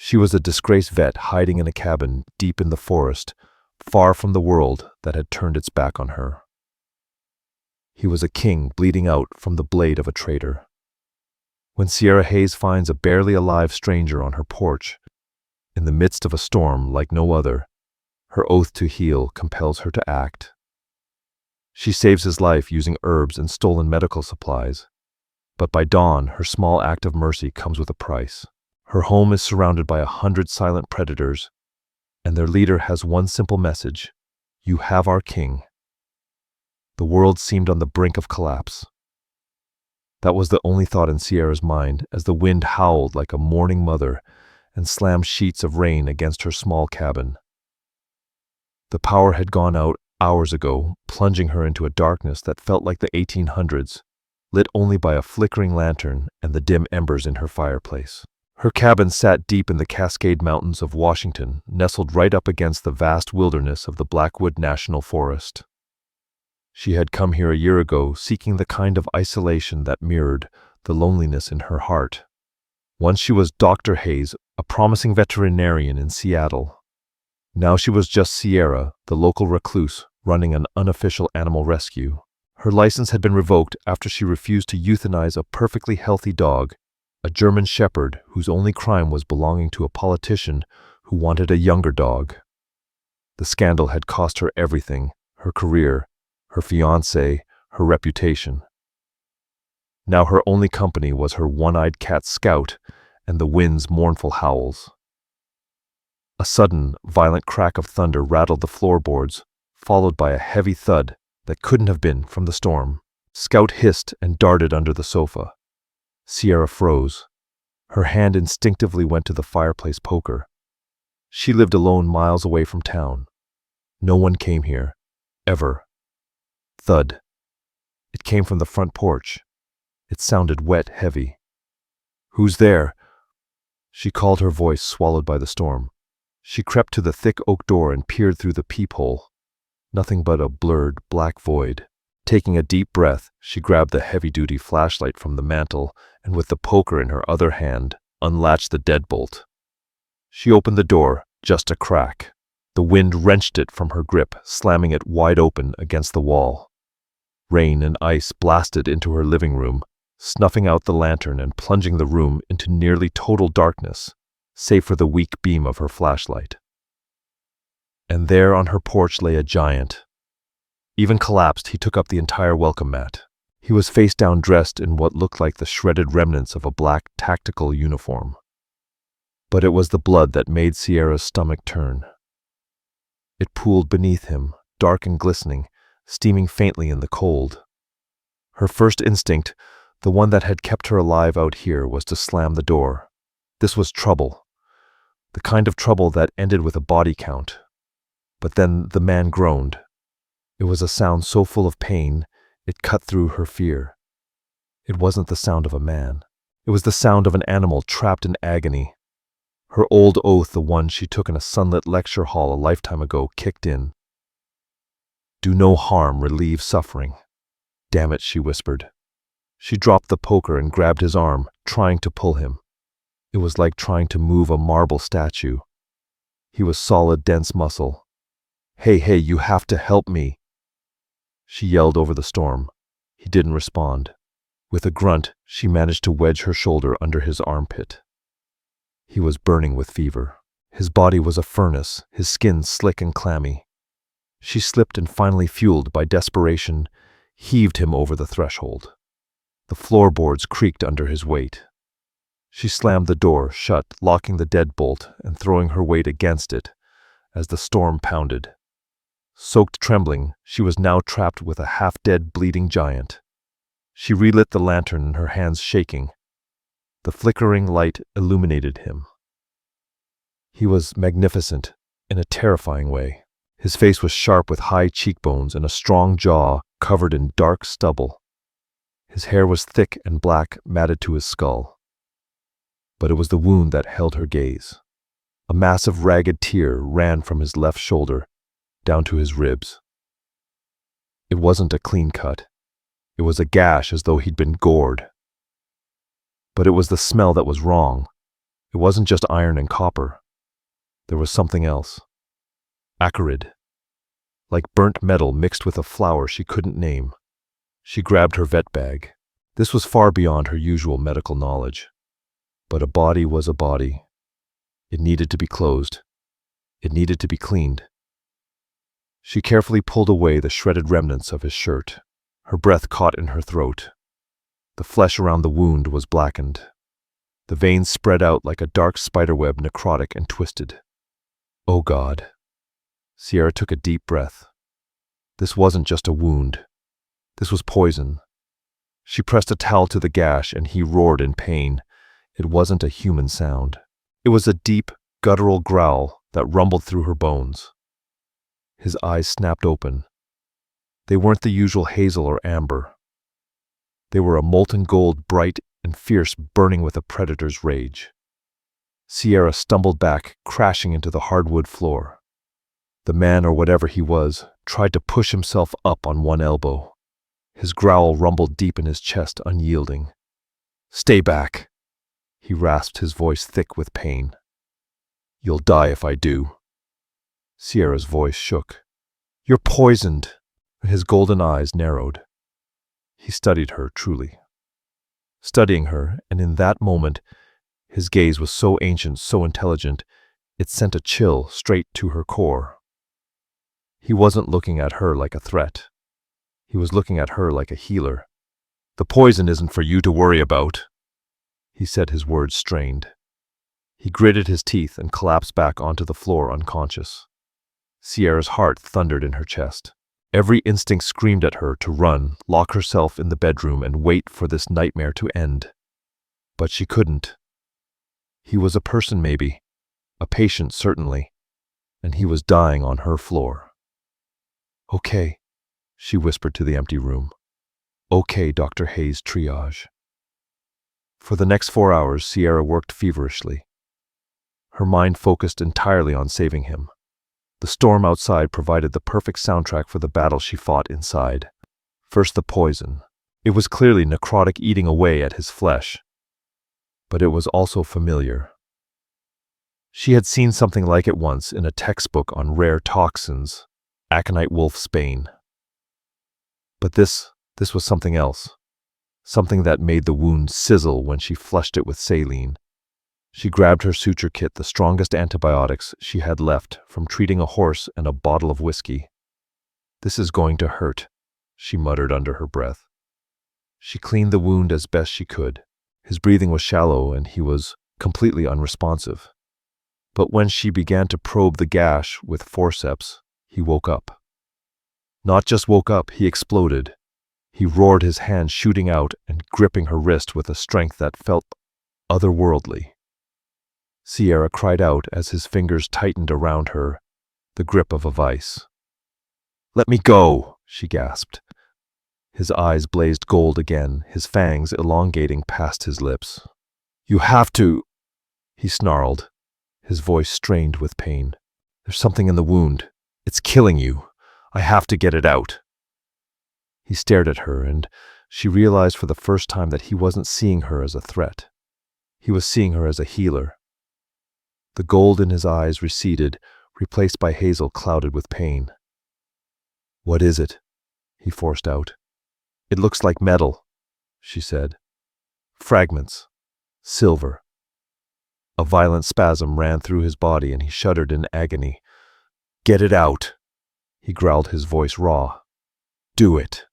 She was a disgraced vet hiding in a cabin deep in the forest, far from the world that had turned its back on her. He was a king bleeding out from the blade of a traitor. When Sierra Hayes finds a barely alive stranger on her porch, in the midst of a storm like no other, her oath to heal compels her to act. She saves his life using herbs and stolen medical supplies, but by dawn her small act of mercy comes with a price. Her home is surrounded by 100 silent predators, and their leader has one simple message: "You have our king." The world seemed on the brink of collapse. That was the only thought in Sierra's mind as the wind howled like a mourning mother and slammed sheets of rain against her small cabin. The power had gone out hours ago, plunging her into a darkness that felt like the 1800s, lit only by a flickering lantern and the dim embers in her fireplace. Her cabin sat deep in the Cascade Mountains of Washington, nestled right up against the vast wilderness of the Blackwood National Forest. She had come here a year ago, seeking the kind of isolation that mirrored the loneliness in her heart. Once she was Dr. Hayes, a promising veterinarian in Seattle. Now she was just Sierra, the local recluse, running an unofficial animal rescue. Her license had been revoked after she refused to euthanize a perfectly healthy dog, a German shepherd whose only crime was belonging to a politician who wanted a younger dog. The scandal had cost her everything: her career, her fiancé, her reputation. Now her only company was her one-eyed cat Scout and the wind's mournful howls. A sudden, violent crack of thunder rattled the floorboards, followed by a heavy thud that couldn't have been from the storm. Scout hissed and darted under the sofa. Sierra froze. Her hand instinctively went to the fireplace poker. She lived alone miles away from town. No one came here, ever. Thud. It came from the front porch. It sounded wet, heavy. "Who's there?" She called, her voice swallowed by the storm. She crept to the thick oak door and peered through the peephole. Nothing but a blurred, black void. Taking a deep breath, she grabbed the heavy-duty flashlight from the mantel and with the poker in her other hand, unlatched the deadbolt. She opened the door, just a crack. The wind wrenched it from her grip, slamming it wide open against the wall. Rain and ice blasted into her living room, snuffing out the lantern and plunging the room into nearly total darkness, save for the weak beam of her flashlight. And there on her porch lay a giant. Even collapsed, he took up the entire welcome mat. He was face down, dressed in what looked like the shredded remnants of a black tactical uniform. But it was the blood that made Sierra's stomach turn. It pooled beneath him, dark and glistening, steaming faintly in the cold. Her first instinct, the one that had kept her alive out here, was to slam the door. This was trouble. The kind of trouble that ended with a body count. But then the man groaned. It was a sound so full of pain, it cut through her fear. It wasn't the sound of a man. It was the sound of an animal trapped in agony. Her old oath, the one she took in a sunlit lecture hall a lifetime ago, kicked in. "Do no harm, relieve suffering." "Damn it," she whispered. She dropped the poker and grabbed his arm, trying to pull him. It was like trying to move a marble statue. He was solid, dense muscle. Hey, you have to help me." She yelled over the storm. He didn't respond. With a grunt, she managed to wedge her shoulder under his armpit. He was burning with fever. His body was a furnace, his skin slick and clammy. She slipped and finally, fueled by desperation, heaved him over the threshold. The floorboards creaked under his weight. She slammed the door shut, locking the deadbolt and throwing her weight against it as the storm pounded. Soaked, trembling, she was now trapped with a half-dead, bleeding giant. She relit the lantern, her hands shaking. The flickering light illuminated him. He was magnificent in a terrifying way. His face was sharp with high cheekbones and a strong jaw covered in dark stubble. His hair was thick and black, matted to his skull. But it was the wound that held her gaze. A massive, ragged tear ran from his left shoulder down to his ribs. It wasn't a clean cut. It was a gash as though he'd been gored. But it was the smell that was wrong. It wasn't just iron and copper. There was something else. Acrid. Like burnt metal mixed with a flower she couldn't name. She grabbed her vet bag. This was far beyond her usual medical knowledge. But a body was a body. It needed to be closed. It needed to be cleaned. She carefully pulled away the shredded remnants of his shirt. Her breath caught in her throat. The flesh around the wound was blackened. The veins spread out like a dark spiderweb, necrotic and twisted. Oh God. Sierra took a deep breath. This wasn't just a wound. This was poison. She pressed a towel to the gash and he roared in pain. It wasn't a human sound. It was a deep, guttural growl that rumbled through her bones. His eyes snapped open. They weren't the usual hazel or amber. They were a molten gold, bright and fierce, burning with a predator's rage. Sierra stumbled back, crashing into the hardwood floor. The man, or whatever he was, tried to push himself up on one elbow. His growl rumbled deep in his chest, unyielding. "Stay back," he rasped, his voice thick with pain. "You'll die if I do." Sierra's voice shook. "You're poisoned." His golden eyes narrowed. He studied her, truly. Studying her, and in that moment, his gaze was so ancient, so intelligent, it sent a chill straight to her core. He wasn't looking at her like a threat. He was looking at her like a healer. "The poison isn't for you to worry about," he said, his words strained. He gritted his teeth and collapsed back onto the floor unconscious. Sierra's heart thundered in her chest. Every instinct screamed at her to run, lock herself in the bedroom, and wait for this nightmare to end. But she couldn't. He was a person, maybe. A patient, certainly. And he was dying on her floor. "Okay," she whispered to the empty room. "Okay, Dr. Hayes, triage." For the next 4 hours, Sierra worked feverishly. Her mind focused entirely on saving him. The storm outside provided the perfect soundtrack for the battle she fought inside. First, the poison. It was clearly necrotic, eating away at his flesh. But it was also familiar. She had seen something like it once in a textbook on rare toxins, aconite wolf's bane. But this was something else. Something that made the wound sizzle when she flushed it with saline. She grabbed her suture kit, the strongest antibiotics she had left from treating a horse, and a bottle of whiskey. "This is going to hurt," she muttered under her breath. She cleaned the wound as best she could. His breathing was shallow and he was completely unresponsive. But when she began to probe the gash with forceps, he woke up. Not just woke up, he exploded. He roared, his hand shooting out and gripping her wrist with a strength that felt otherworldly. Sierra cried out as his fingers tightened around her, the grip of a vice. "Let me go," she gasped. His eyes blazed gold again, his fangs elongating past his lips. "You have to," he snarled, his voice strained with pain. "There's something in the wound. It's killing you. I have to get it out." He stared at her, and she realized for the first time that he wasn't seeing her as a threat. He was seeing her as a healer. The gold in his eyes receded, replaced by hazel clouded with pain. "What is it?" he forced out. "It looks like metal," she said. "Fragments. Silver." A violent spasm ran through his body and he shuddered in agony. "Get it out," he growled, his voice raw. "Do it."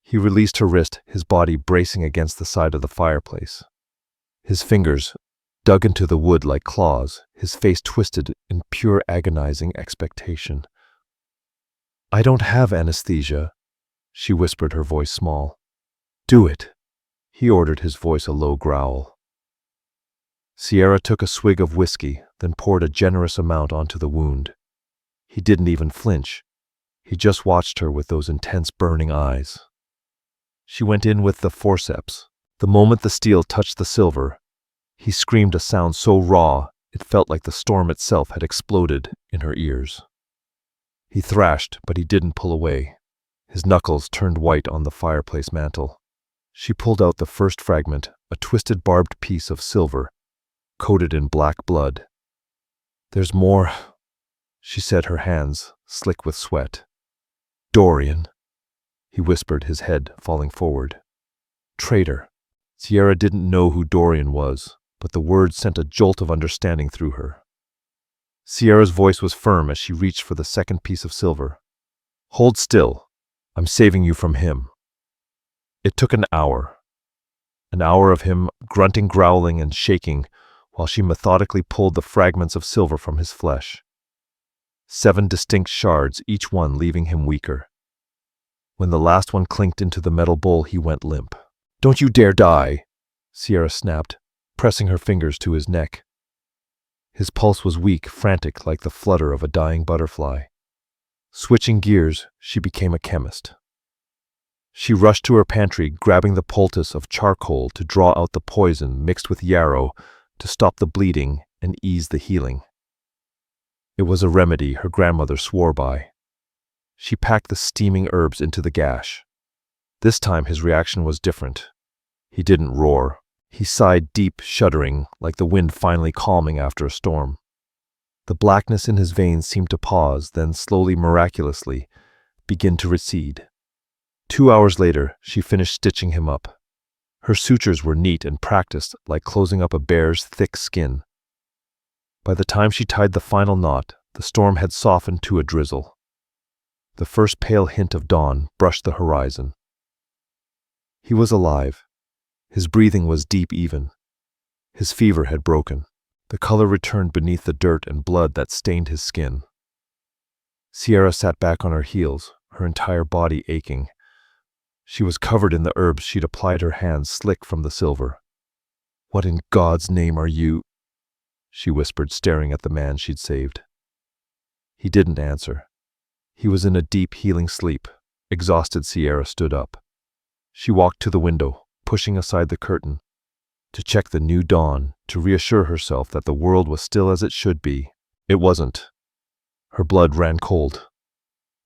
He released her wrist, his body bracing against the side of the fireplace. His fingers dug into the wood like claws, his face twisted in pure agonizing expectation. "I don't have anesthesia," she whispered, her voice small. "Do it," he ordered, his voice a low growl. Sierra took a swig of whiskey, then poured a generous amount onto the wound. He didn't even flinch. He just watched her with those intense, burning eyes. She went in with the forceps. The moment the steel touched the silver, he screamed a sound so raw it felt like the storm itself had exploded in her ears. He thrashed, but he didn't pull away. His knuckles turned white on the fireplace mantel. She pulled out the first fragment, a twisted barbed piece of silver, coated in black blood. "There's more," she said, her hands slick with sweat. "Dorian," he whispered, his head falling forward. "Traitor." Sierra didn't know who Dorian was, but the words sent a jolt of understanding through her. Sierra's voice was firm as she reached for the second piece of silver. "Hold still. I'm saving you from him." It took an hour of him grunting, growling, and shaking while she methodically pulled the fragments of silver from his flesh. 7 distinct shards, each one leaving him weaker. When the last one clinked into the metal bowl, he went limp. "Don't you dare die," Sierra snapped, pressing her fingers to his neck. His pulse was weak, frantic, like the flutter of a dying butterfly. Switching gears, she became a chemist. She rushed to her pantry, grabbing the poultice of charcoal to draw out the poison mixed with yarrow to stop the bleeding and ease the healing. It was a remedy her grandmother swore by. She packed the steaming herbs into the gash. This time his reaction was different. He didn't roar. He sighed deep, shuddering, like the wind finally calming after a storm. The blackness in his veins seemed to pause, then slowly, miraculously, begin to recede. 2 hours later, she finished stitching him up. Her sutures were neat and practiced, like closing up a bear's thick skin. By the time she tied the final knot, the storm had softened to a drizzle. The first pale hint of dawn brushed the horizon. He was alive. His breathing was deep even. His fever had broken. The color returned beneath the dirt and blood that stained his skin. Sierra sat back on her heels, her entire body aching. She was covered in the herbs she'd applied, her hands slick from the silver. "What in God's name are you?" she whispered, staring at the man she'd saved. He didn't answer. He was in a deep, healing sleep. Exhausted, Sierra stood up. She walked to the window, pushing aside the curtain, to check the new dawn, to reassure herself that the world was still as it should be. It wasn't. Her blood ran cold.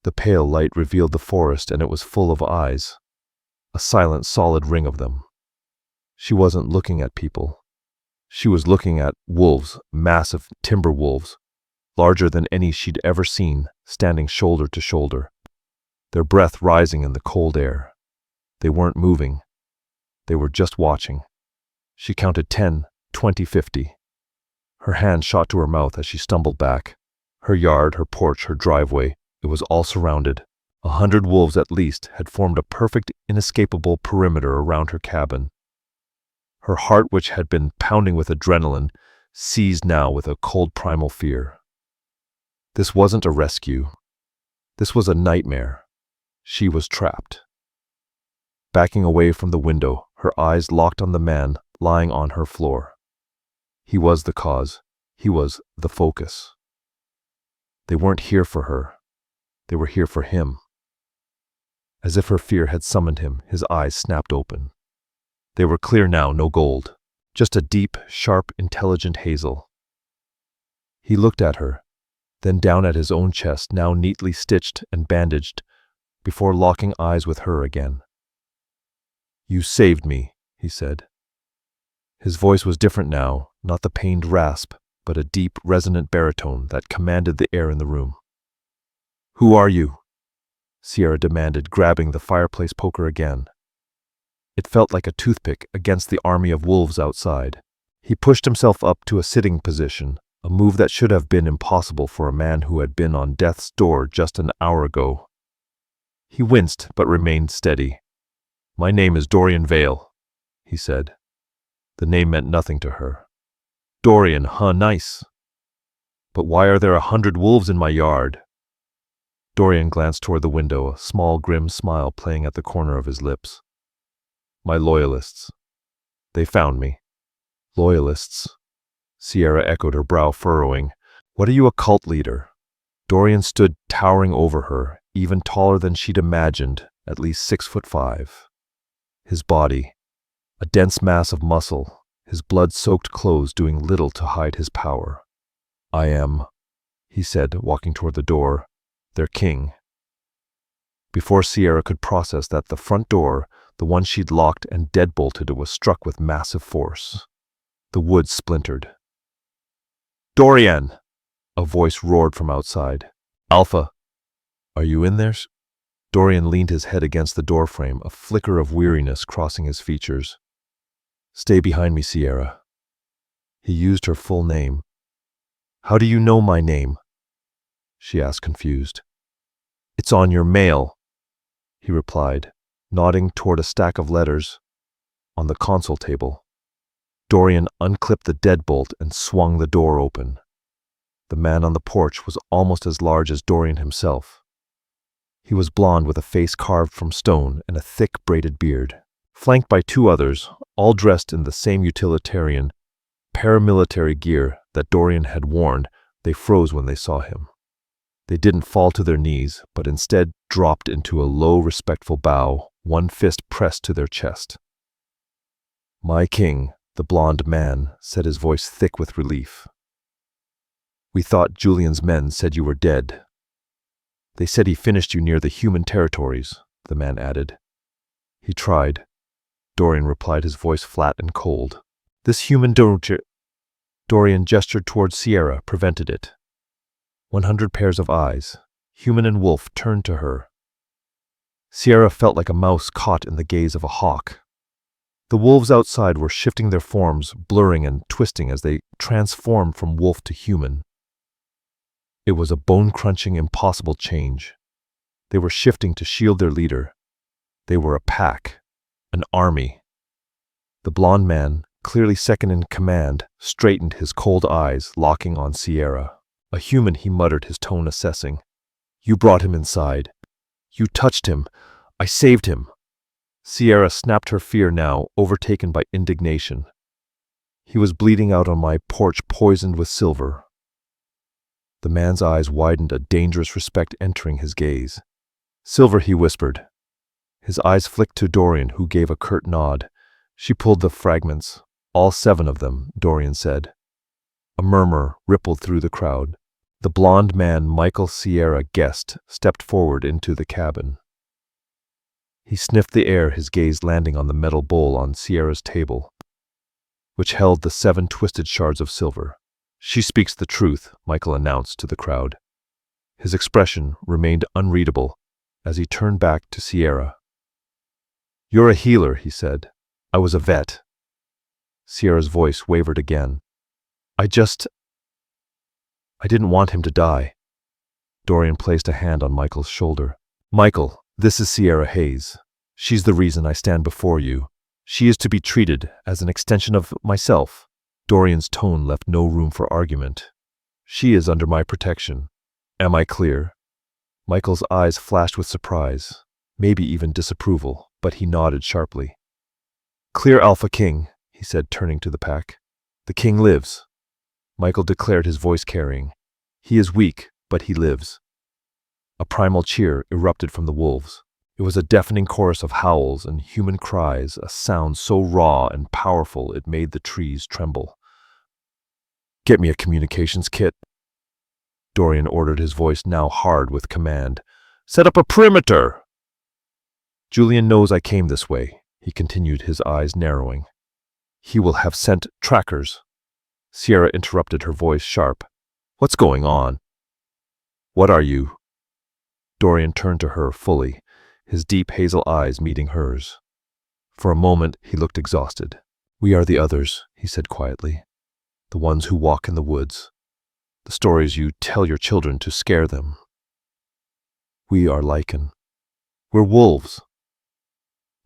The pale light revealed the forest, and it was full of eyes. A silent, solid ring of them. She wasn't looking at people. She was looking at wolves, massive timber wolves, larger than any she'd ever seen, standing shoulder to shoulder, their breath rising in the cold air. They weren't moving. They were just watching. She counted 10, 20, 50. Her hand shot to her mouth as she stumbled back. Her yard, her porch, her driveway, it was all surrounded. 100 wolves at least had formed a perfect, inescapable perimeter around her cabin. Her heart, which had been pounding with adrenaline, seized now with a cold primal fear. This wasn't a rescue. This was a nightmare. She was trapped. Backing away from the window, her eyes locked on the man lying on her floor. He was the cause. He was the focus. They weren't here for her. They were here for him. As if her fear had summoned him, his eyes snapped open. They were clear now, no gold, just a deep, sharp, intelligent hazel. He looked at her, then down at his own chest, now neatly stitched and bandaged, before locking eyes with her again. "You saved me," he said. His voice was different now, not the pained rasp, but a deep, resonant baritone that commanded the air in the room. "Who are you?" Sierra demanded, grabbing the fireplace poker again. It felt like a toothpick against the army of wolves outside. He pushed himself up to a sitting position, a move that should have been impossible for a man who had been on death's door just an hour ago. He winced but remained steady. "My name is Dorian Vale," he said. The name meant nothing to her. "Dorian, huh, nice. But why are there 100 wolves in my yard?" Dorian glanced toward the window, a small, grim smile playing at the corner of his lips. "My loyalists. They found me." "Loyalists?" Sierra echoed, her brow furrowing. "What are you, a cult leader?" Dorian stood towering over her, even taller than she'd imagined, at least 6'5". His body, a dense mass of muscle, his blood-soaked clothes doing little to hide his power. "I am," he said, walking toward the door, "their king." Before Sierra could process that, the front door, the one she'd locked and deadbolted, was struck with massive force. The wood splintered. Dorian! A voice roared from outside. Alpha, are you in there? Dorian leaned his head against the doorframe, a flicker of weariness crossing his features. Stay behind me, Sierra. He used her full name. How do you know my name? She asked, confused. It's on your mail, he replied, nodding toward a stack of letters on the console table. Dorian unclipped the deadbolt and swung the door open. The man on the porch was almost as large as Dorian himself. He was blond with a face carved from stone and a thick braided beard, flanked by two others, all dressed in the same utilitarian, paramilitary gear that Dorian had worn. They froze when they saw him. They didn't fall to their knees, but instead dropped into a low, respectful bow, one fist pressed to their chest. My king, the blond man said, his voice thick with relief. We thought Julian's men said you were dead. They said he finished you near the human territories, the man added. He tried. Dorian replied, his voice flat and cold. This human Dorian gestured towards Sierra, prevented it. 100 pairs of eyes, human and wolf, turned to her. Sierra felt like a mouse caught in the gaze of a hawk. The wolves outside were shifting their forms, blurring and twisting as they transformed from wolf to human. It was a bone-crunching, impossible change. They were shifting to shield their leader. They were a pack, an army. The blond man, clearly second in command, straightened, his cold eyes locking on Sierra. A human, he muttered, his tone assessing. You brought him inside. You touched him. I saved him. Sierra snapped, her fear now overtaken by indignation. He was bleeding out on my porch, poisoned with silver. The man's eyes widened, a dangerous respect entering his gaze. Silver, he whispered. His eyes flicked to Dorian, who gave a curt nod. She pulled the fragments. All 7 of them, Dorian said. A murmur rippled through the crowd. The blond man Michael Sierra guessed stepped forward into the cabin. He sniffed the air, his gaze landing on the metal bowl on Sierra's table, which held the 7 twisted shards of silver. She speaks the truth, Michael announced to the crowd. His expression remained unreadable as he turned back to Sierra. You're a healer, he said. I was a vet. Sierra's voice wavered again. I didn't want him to die. Dorian placed a hand on Michael's shoulder. Michael, this is Sierra Hayes. She's the reason I stand before you. She is to be treated as an extension of myself. Dorian's tone left no room for argument. She is under my protection. Am I clear? Michael's eyes flashed with surprise, maybe even disapproval, but he nodded sharply. Clear, Alpha King, he said, turning to the pack. The king lives. Michael declared, his voice carrying. He is weak, but he lives. A primal cheer erupted from the wolves. It was a deafening chorus of howls and human cries, a sound so raw and powerful it made the trees tremble. Get me a communications kit, Dorian ordered, his voice now hard with command. Set up a perimeter! Julian knows I came this way, he continued, his eyes narrowing. He will have sent trackers. Sierra interrupted, her voice sharp. What's going on? What are you? Dorian turned to her fully, his deep hazel eyes meeting hers. For a moment, he looked exhausted. We are the others, he said quietly. The ones who walk in the woods. The stories you tell your children to scare them. We are lichen. We're wolves.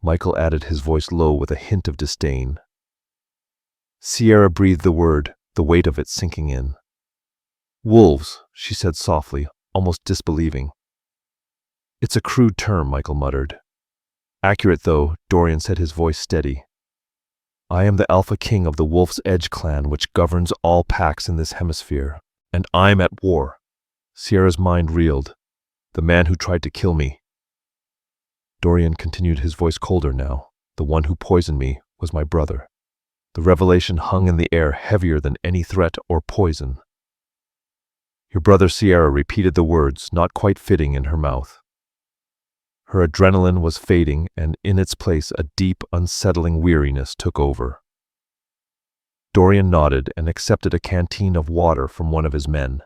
Michael added, his voice low with a hint of disdain. Sierra breathed the word, the weight of it sinking in. Wolves, she said softly, almost disbelieving. It's a crude term, Michael muttered. Accurate, though, Dorian said, his voice steady. I am the Alpha King of the Wolf's Edge clan, which governs all packs in this hemisphere, and I'm at war. Sierra's mind reeled. The man who tried to kill me. Dorian continued, his voice colder now. The one who poisoned me was my brother. The revelation hung in the air, heavier than any threat or poison. Your brother, Sierra repeated the words, not quite fitting in her mouth. Her adrenaline was fading, and in its place a deep, unsettling weariness took over. Dorian nodded and accepted a canteen of water from one of his men.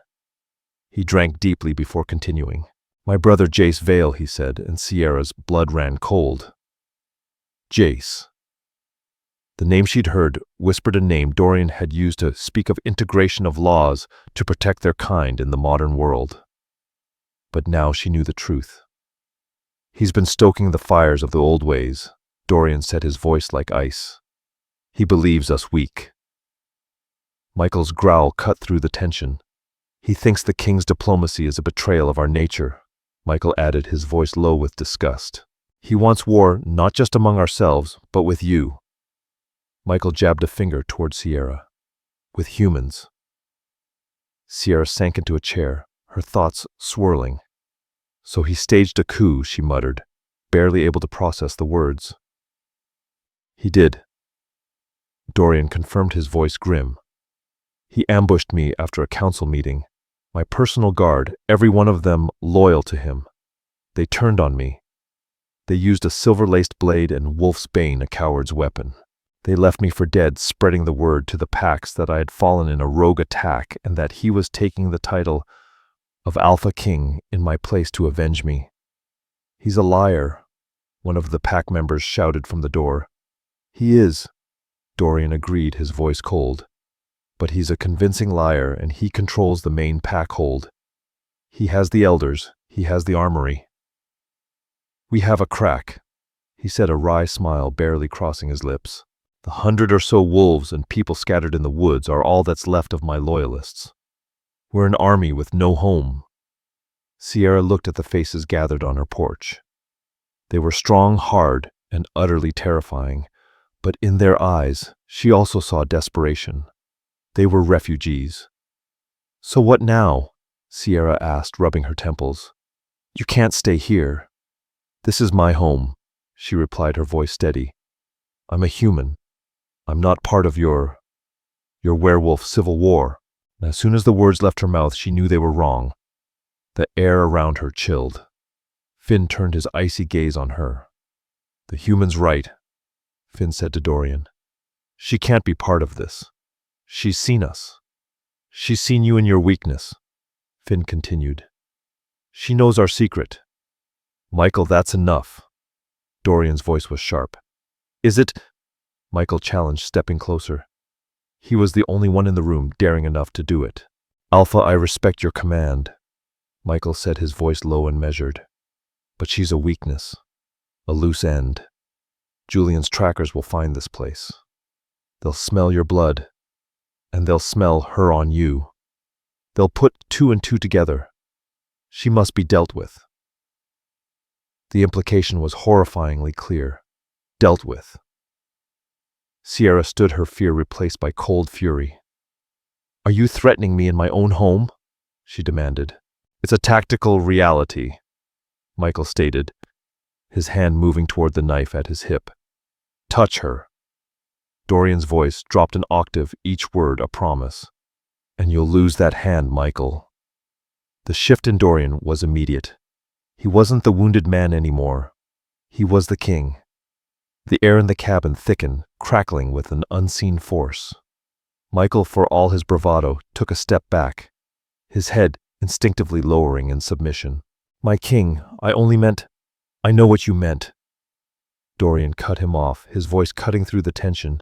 He drank deeply before continuing. "My brother Jace Vale," he said, and Sierra's blood ran cold. Jace. The name she'd heard whispered a name Dorian had used to speak of integration of laws to protect their kind in the modern world. But now she knew the truth. "He's been stoking the fires of the old ways," Dorian said, his voice like ice. "He believes us weak." Michael's growl cut through the tension. "He thinks the king's diplomacy is a betrayal of our nature," Michael added, his voice low with disgust. "He wants war not just among ourselves, but with you." Michael jabbed a finger toward Sierra. "With humans." Sierra sank into a chair, her thoughts swirling. "So he staged a coup," she muttered, barely able to process the words. "He did." Dorian confirmed, his voice grim. "He ambushed me after a council meeting. My personal guard, every one of them loyal to him. They turned on me. They used a silver-laced blade and wolf's bane, a coward's weapon. They left me for dead, spreading the word to the packs that I had fallen in a rogue attack and that he was taking the title of Alpha King in my place to avenge me." "He's a liar," one of the pack members shouted from the door. "He is," Dorian agreed, his voice cold. "But he's a convincing liar, and he controls the main pack hold. He has the elders, he has the armory." "We have a crack," he said, a wry smile barely crossing his lips. "The 100 or so wolves and people scattered in the woods are all that's left of my loyalists. We're an army with no home." Sierra looked at the faces gathered on her porch. They were strong, hard, and utterly terrifying, but in their eyes she also saw desperation. They were refugees. "So what now?" Sierra asked, rubbing her temples. "You can't stay here." "This is my home," she replied, her voice steady. "I'm a human. I'm not part of your werewolf civil war." And as soon as the words left her mouth, she knew they were wrong. The air around her chilled. Finn turned his icy gaze on her. "The human's right," Finn said to Dorian. "She can't be part of this. She's seen us. She's seen you in your weakness," Finn continued. "She knows our secret." "Michael, that's enough." Dorian's voice was sharp. "Is it?" Michael challenged, stepping closer. He was the only one in the room daring enough to do it. "Alpha, I respect your command," Michael said, his voice low and measured. "But she's a weakness, a loose end. Julian's trackers will find this place. They'll smell your blood, and they'll smell her on you. They'll put 2 and 2 together. She must be dealt with." The implication was horrifyingly clear. Dealt with. Sierra stood, her fear replaced by cold fury. "Are you threatening me in my own home?" she demanded. "It's a tactical reality," Michael stated, his hand moving toward the knife at his hip. "Touch her." Dorian's voice dropped an octave, each word a promise. "And you'll lose that hand, Michael." The shift in Dorian was immediate. He wasn't the wounded man anymore. He was the king. The air in the cabin thickened, crackling with an unseen force. Michael, for all his bravado, took a step back, his head instinctively lowering in submission. "My king, I only meant—" "I know what you meant." Dorian cut him off, his voice cutting through the tension.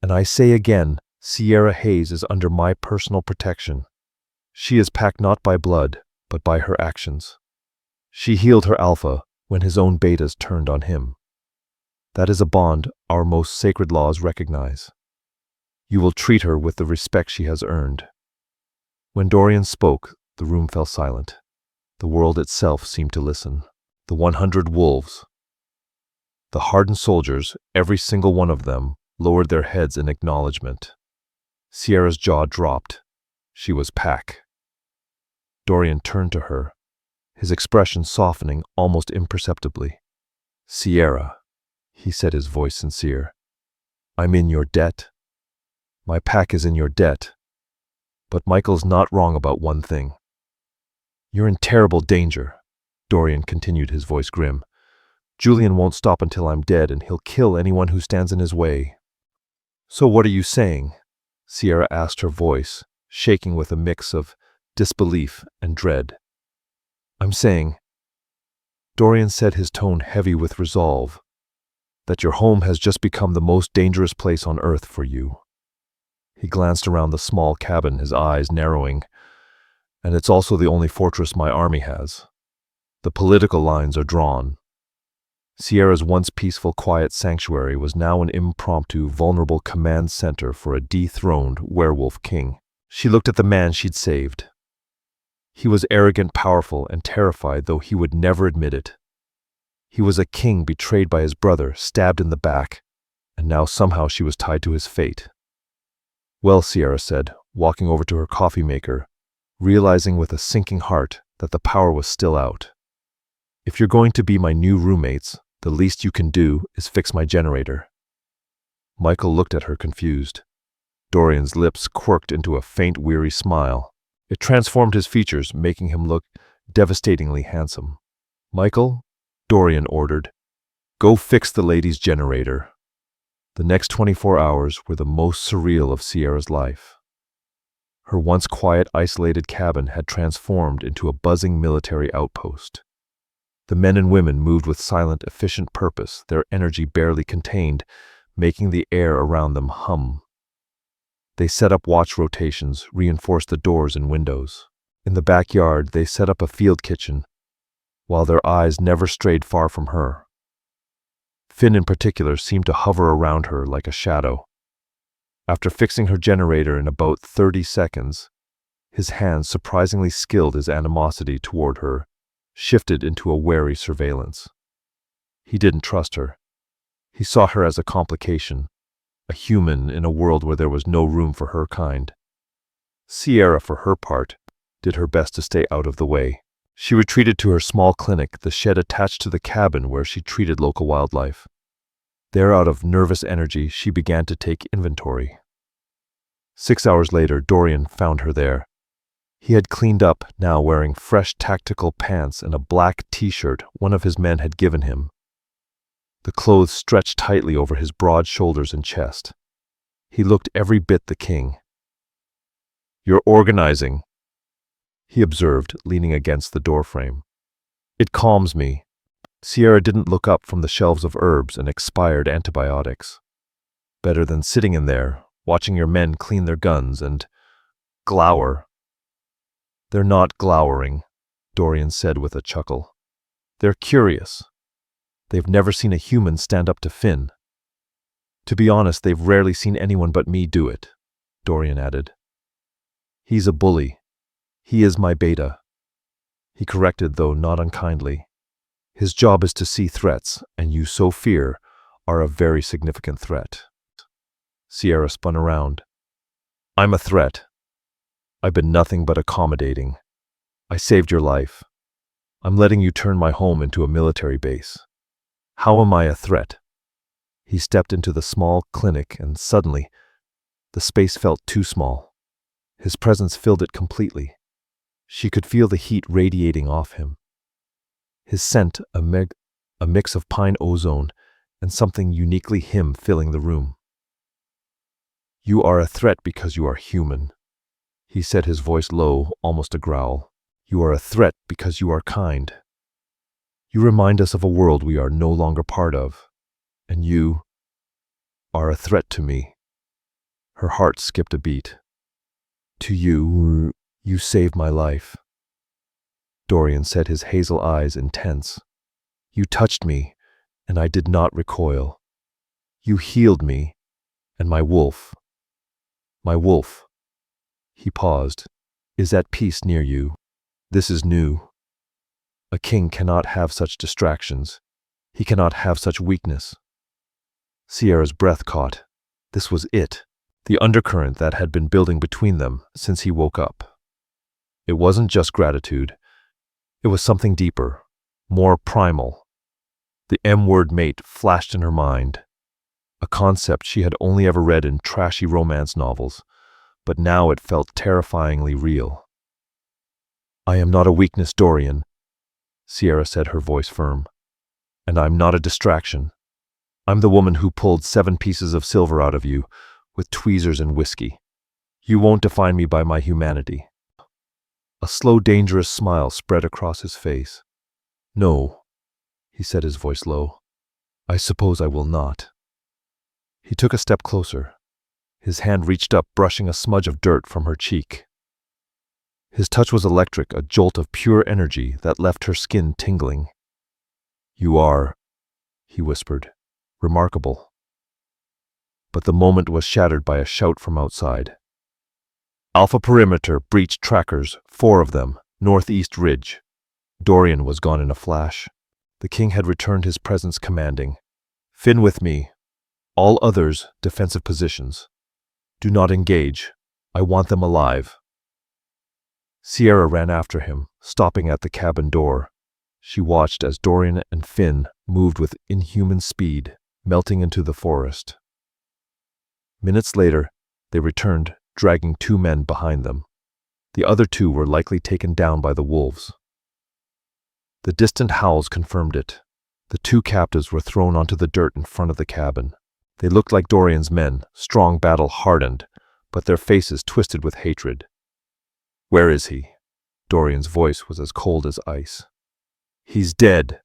"And I say again, Sierra Hayes is under my personal protection. She is packed not by blood, but by her actions. She healed her alpha when his own betas turned on him. That is a bond our most sacred laws recognize. You will treat her with the respect she has earned." When Dorian spoke, the room fell silent. The world itself seemed to listen. The 100 wolves. The hardened soldiers, every single one of them, lowered their heads in acknowledgement. Sierra's jaw dropped. She was pack. Dorian turned to her, his expression softening almost imperceptibly. "Sierra," he said, his voice sincere, "I'm in your debt. My pack is in your debt. But Michael's not wrong about one thing." "You're in terrible danger," Dorian continued, his voice grim. "Julian won't stop until I'm dead, and he'll kill anyone who stands in his way." "So what are you saying?" Sierra asked, her voice shaking with a mix of disbelief and dread. I'm saying, Dorian said, his tone heavy with resolve, that your home has just become the most dangerous place on earth for you. He glanced around the small cabin, his eyes narrowing. And it's also the only fortress my army has. The political lines are drawn. Sierra's once peaceful, quiet sanctuary was now an impromptu, vulnerable command center for a dethroned werewolf king. She looked at the man she'd saved. He was arrogant, powerful, and terrified, though he would never admit it. He was a king betrayed by his brother, stabbed in the back, and now somehow she was tied to his fate. Well, Sierra said, walking over to her coffee maker, realizing with a sinking heart that the power was still out. If you're going to be my new roommates, the least you can do is fix my generator. Michael looked at her confused. Dorian's lips quirked into a faint, weary smile. It transformed his features, making him look devastatingly handsome. Michael, Dorian ordered, go fix the lady's generator. The next 24 hours were the most surreal of Sierra's life. Her once quiet, isolated cabin had transformed into a buzzing military outpost. The men and women moved with silent, efficient purpose, their energy barely contained, making the air around them hum. They set up watch rotations, reinforced the doors and windows. In the backyard, they set up a field kitchen, while their eyes never strayed far from her. Finn in particular seemed to hover around her like a shadow. After fixing her generator in about 30 seconds, his hands, surprisingly skilled, his animosity toward her shifted into a wary surveillance. He didn't trust her. He saw her as a complication, a human in a world where there was no room for her kind. Sierra, for her part, did her best to stay out of the way. She retreated to her small clinic, the shed attached to the cabin where she treated local wildlife. There, out of nervous energy, she began to take inventory. 6 hours later, Dorian found her there. He had cleaned up, now wearing fresh tactical pants and a black t-shirt one of his men had given him. The clothes stretched tightly over his broad shoulders and chest. He looked every bit the king. You're organizing, he observed, leaning against the doorframe. It calms me. Sierra didn't look up from the shelves of herbs and expired antibiotics. Better than sitting in there, watching your men clean their guns and glower. They're not glowering, Dorian said with a chuckle. They're curious. They've never seen a human stand up to Finn. To be honest, they've rarely seen anyone but me do it, Dorian added. He's a bully. He is my beta. He corrected, though not unkindly. His job is to see threats, and you so fear are a very significant threat. Sierra spun around. I'm a threat. I've been nothing but accommodating. I saved your life. I'm letting you turn my home into a military base. How am I a threat? He stepped into the small clinic, and suddenly, the space felt too small. His presence filled it completely. She could feel the heat radiating off him. His scent, a mix of pine ozone and something uniquely him, filling the room. You are a threat because you are human, he said, his voice low, almost a growl. You are a threat because you are kind. You remind us of a world we are no longer part of, and you are a threat to me. Her heart skipped a beat. To you, you saved my life. Dorian said, his hazel eyes intense. You touched me, and I did not recoil. You healed me, and my wolf. He paused, is at peace near you. This is new. A king cannot have such distractions. He cannot have such weakness. Sierra's breath caught. This was it, the undercurrent that had been building between them since he woke up. It wasn't just gratitude. It was something deeper, more primal. The M-word mate flashed in her mind, a concept she had only ever read in trashy romance novels, but now it felt terrifyingly real. I am not a weakness, Dorian, Sierra said, her voice firm. And I'm not a distraction. I'm the woman who pulled 7 pieces of silver out of you with tweezers and whiskey. You won't define me by my humanity. A slow, dangerous smile spread across his face. No, he said, his voice low. I suppose I will not. He took a step closer. His hand reached up, brushing a smudge of dirt from her cheek. His touch was electric, a jolt of pure energy that left her skin tingling. You are, he whispered, remarkable. But the moment was shattered by a shout from outside. Alpha perimeter, breached trackers, 4 of them, northeast ridge. Dorian was gone in a flash. The king had returned his presence, commanding, Finn with me. All others, defensive positions. Do not engage. I want them alive. Sierra ran after him, stopping at the cabin door. She watched as Dorian and Finn moved with inhuman speed, melting into the forest. Minutes later, they returned, dragging 2 men behind them. The other 2 were likely taken down by the wolves. The distant howls confirmed it. The 2 captives were thrown onto the dirt in front of the cabin. They looked like Dorian's men, strong, battle-hardened, but their faces twisted with hatred. Where is he? Dorian's voice was as cold as ice. He's dead.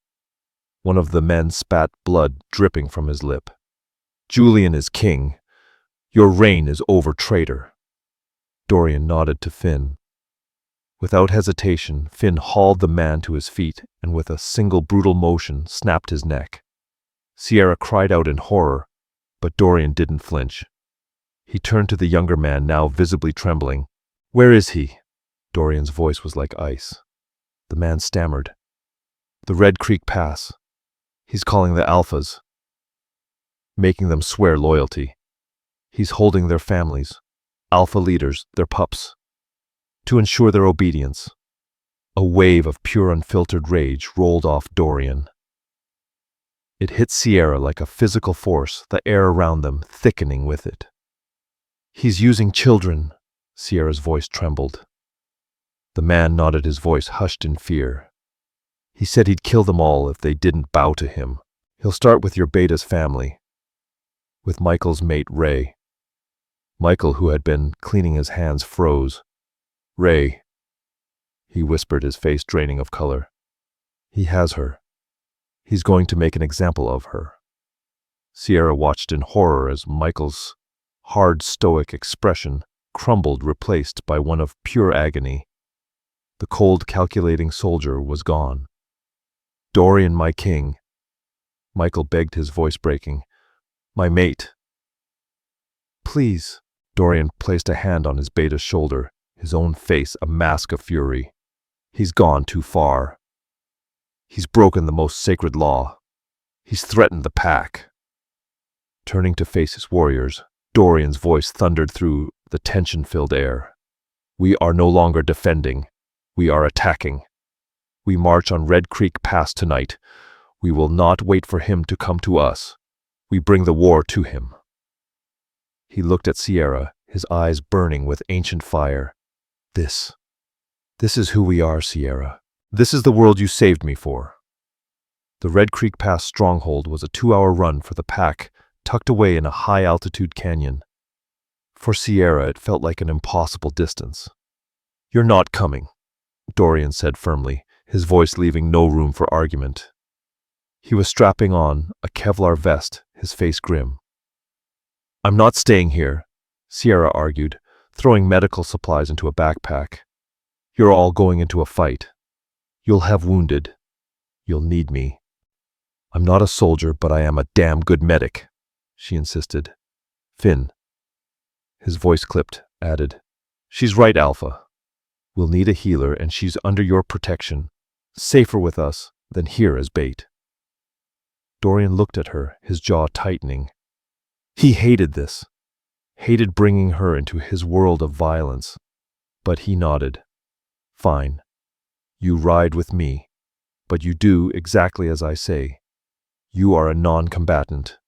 One of the men spat blood dripping from his lip. Julian is king. Your reign is over, traitor. Dorian nodded to Finn. Without hesitation, Finn hauled the man to his feet and with a single brutal motion snapped his neck. Sierra cried out in horror, but Dorian didn't flinch. He turned to the younger man, now visibly trembling. Where is he? Dorian's voice was like ice. The man stammered. The Red Creek Pass. He's calling the Alphas, making them swear loyalty. He's holding their families, Alpha leaders, their pups, to ensure their obedience. A wave of pure unfiltered rage rolled off Dorian. It hit Sierra like a physical force, the air around them thickening with it. He's using children, Sierra's voice trembled. The man nodded, his voice hushed in fear. He said he'd kill them all if they didn't bow to him. He'll start with your Beta's family, with Michael's mate Ray. Michael, who had been cleaning his hands, froze. Ray, he whispered, his face draining of color. He has her. He's going to make an example of her. Sierra watched in horror as Michael's hard, stoic expression crumbled, replaced by one of pure agony. The cold, calculating soldier was gone. Dorian, my king, Michael begged, his voice breaking. My mate. Please. Dorian placed a hand on his Beta's shoulder, his own face a mask of fury. He's gone too far. He's broken the most sacred law. He's threatened the pack. Turning to face his warriors, Dorian's voice thundered through the tension-filled air. We are no longer defending. We are attacking. We march on Red Creek Pass tonight. We will not wait for him to come to us. We bring the war to him. He looked at Sierra, his eyes burning with ancient fire. This is who we are, Sierra. This is the world you saved me for. The Red Creek Pass stronghold was a 2-hour run for the pack, tucked away in a high-altitude canyon. For Sierra, it felt like an impossible distance. You're not coming, Dorian said firmly, his voice leaving no room for argument. He was strapping on a Kevlar vest, his face grim. I'm not staying here, Sierra argued, throwing medical supplies into a backpack. You're all going into a fight. You'll have wounded. You'll need me. I'm not a soldier, but I am a damn good medic, she insisted. Finn, his voice clipped, added, She's right, Alpha. We'll need a healer, and she's under your protection. Safer with us than here as bait. Dorian looked at her, his jaw tightening. He hated this, hated bringing her into his world of violence. But he nodded. Fine. You ride with me, but you do exactly as I say. You are a non-combatant.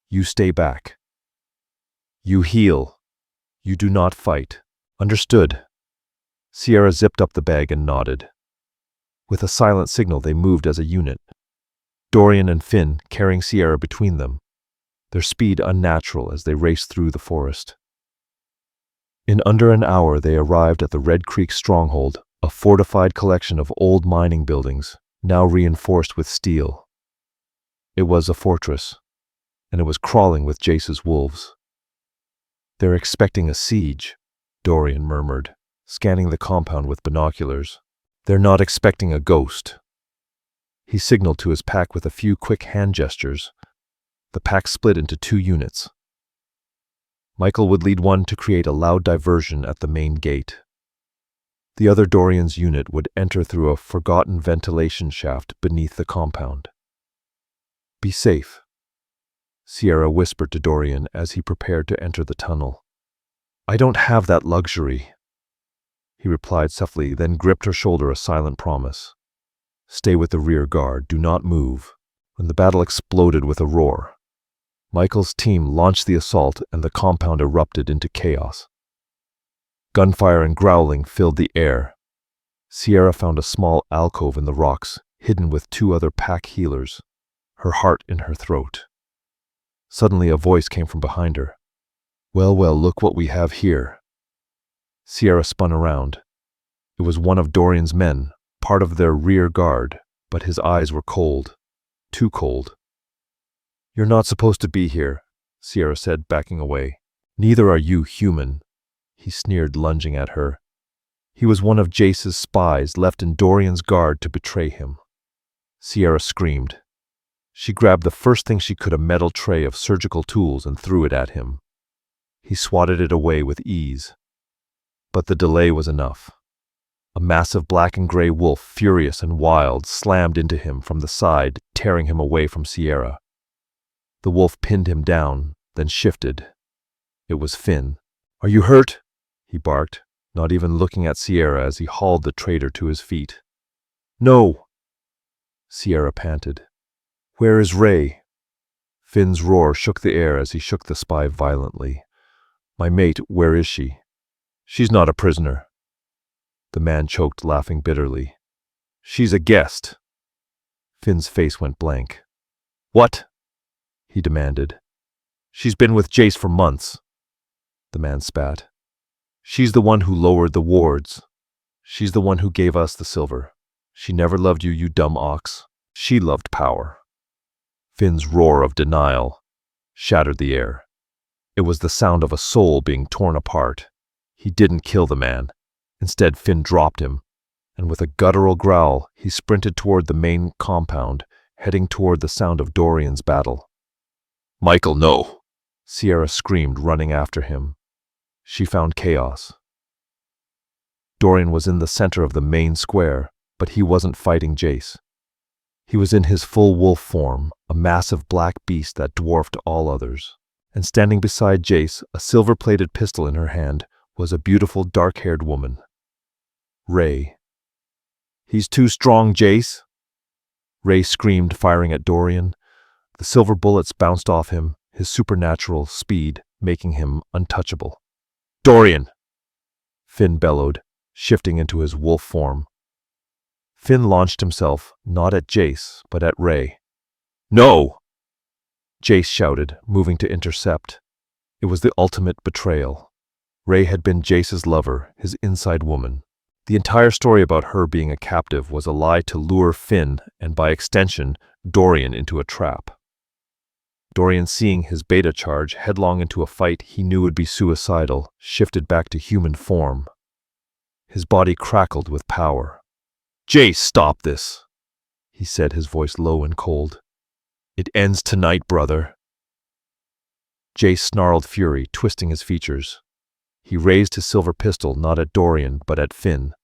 You stay back. You heal. You do not fight. Understood? Sierra zipped up the bag and nodded. With a silent signal, they moved as a unit. Dorian and Finn carrying Sierra between them, their speed unnatural as they raced through the forest. In under an hour they arrived at the Red Creek stronghold, a fortified collection of old mining buildings, now reinforced with steel. It was a fortress, and it was crawling with Jace's wolves. "They're expecting a siege," Dorian murmured, scanning the compound with binoculars. "They're not expecting a ghost." He signaled to his pack with a few quick hand gestures. The pack split into 2 units. Michael would lead one to create a loud diversion at the main gate. The other Dorian's unit would enter through a forgotten ventilation shaft beneath the compound. "Be safe," Sierra whispered to Dorian as he prepared to enter the tunnel. "I don't have that luxury," he replied softly, then gripped her shoulder, a silent promise. "Stay with the rear guard, do not move." When the battle exploded with a roar, Michael's team launched the assault and the compound erupted into chaos. Gunfire and growling filled the air. Sierra found a small alcove in the rocks, hidden with 2 other pack healers, her heart in her throat. Suddenly a voice came from behind her. Well, look what we have here." Sierra spun around. It was one of Dorian's men, part of their rear guard, but his eyes were cold. Too cold. "You're not supposed to be here," Sierra said, backing away. "Neither are you human," he sneered, lunging at her. He was one of Jace's spies left in Dorian's guard to betray him. Sierra screamed. She grabbed the first thing she could, a metal tray of surgical tools, and threw it at him. He swatted it away with ease. But the delay was enough. A massive black and gray wolf, furious and wild, slammed into him from the side, tearing him away from Sierra. The wolf pinned him down, then shifted. It was Finn. "Are you hurt?" he barked, not even looking at Sierra as he hauled the traitor to his feet. "No," Sierra panted. "Where is Ray?" Finn's roar shook the air as he shook the spy violently. "My mate, where is she?" "She's not a prisoner." The man choked, laughing bitterly. "She's a guest." Finn's face went blank. "What?" he demanded. "She's been with Jace for months." The man spat. "She's the one who lowered the wards. She's the one who gave us the silver. She never loved you, you dumb ox. She loved power." Finn's roar of denial shattered the air. It was the sound of a soul being torn apart. He didn't kill the man. Instead, Finn dropped him, and with a guttural growl, he sprinted toward the main compound, heading toward the sound of Dorian's battle. "Michael, no!" Sierra screamed, running after him. She found chaos. Dorian was in the center of the main square, but he wasn't fighting Jace. He was in his full wolf form, a massive black beast that dwarfed all others. And standing beside Jace, a silver-plated pistol in her hand, was a beautiful dark-haired woman. Ray. "He's too strong, Jace!" Ray screamed, firing at Dorian. The silver bullets bounced off him, his supernatural speed making him untouchable. "Dorian!" Finn bellowed, shifting into his wolf form. Finn launched himself, not at Jace, but at Ray. "No!" Jace shouted, moving to intercept. It was the ultimate betrayal. Ray had been Jace's lover, his inside woman. The entire story about her being a captive was a lie to lure Finn, and by extension, Dorian, into a trap. Dorian, seeing his beta charge headlong into a fight he knew would be suicidal, shifted back to human form. His body crackled with power. "Jace, stop this," he said, his voice low and cold. "It ends tonight, brother." Jace snarled fury, twisting his features. He raised his silver pistol not at Dorian, but at Finn.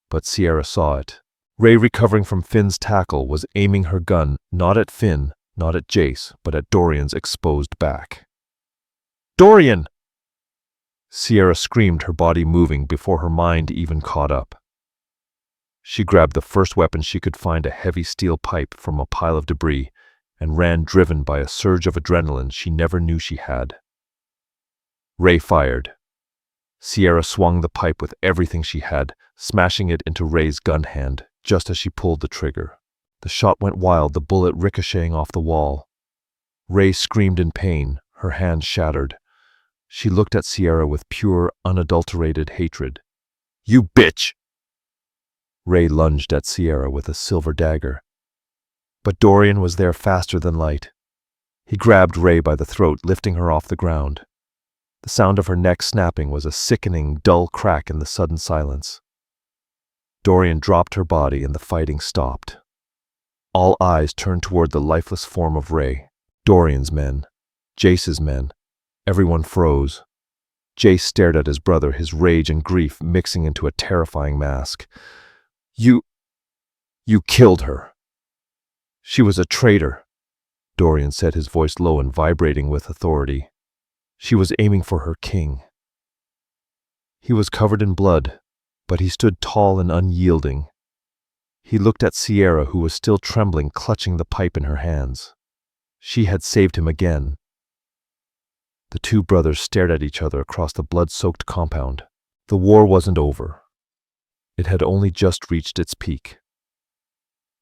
But Sierra saw it. Ray, recovering from Finn's tackle, was aiming her gun not at Finn, not at Jace, but at Dorian's exposed back. "Dorian!" Sierra screamed, her body moving before her mind even caught up. She grabbed the first weapon she could find, a heavy steel pipe from a pile of debris, and ran, driven by a surge of adrenaline she never knew she had. Ray fired. Sierra swung the pipe with everything she had, smashing it into Ray's gun hand just as she pulled the trigger. The shot went wild, the bullet ricocheting off the wall. Ray screamed in pain, her hand shattered. She looked at Sierra with pure, unadulterated hatred. "You bitch!" Ray lunged at Sierra with a silver dagger. But Dorian was there faster than light. He grabbed Ray by the throat, lifting her off the ground. The sound of her neck snapping was a sickening, dull crack in the sudden silence. Dorian dropped her body and the fighting stopped. All eyes turned toward the lifeless form of Ray. Dorian's men, Jace's men, everyone froze. Jace stared at his brother, his rage and grief mixing into a terrifying mask. You killed her." "She was a traitor," Dorian said, his voice low and vibrating with authority. "She was aiming for her king." He was covered in blood, but he stood tall and unyielding. He looked at Sierra, who was still trembling, clutching the pipe in her hands. She had saved him again. The two brothers stared at each other across the blood-soaked compound. The war wasn't over. It had only just reached its peak.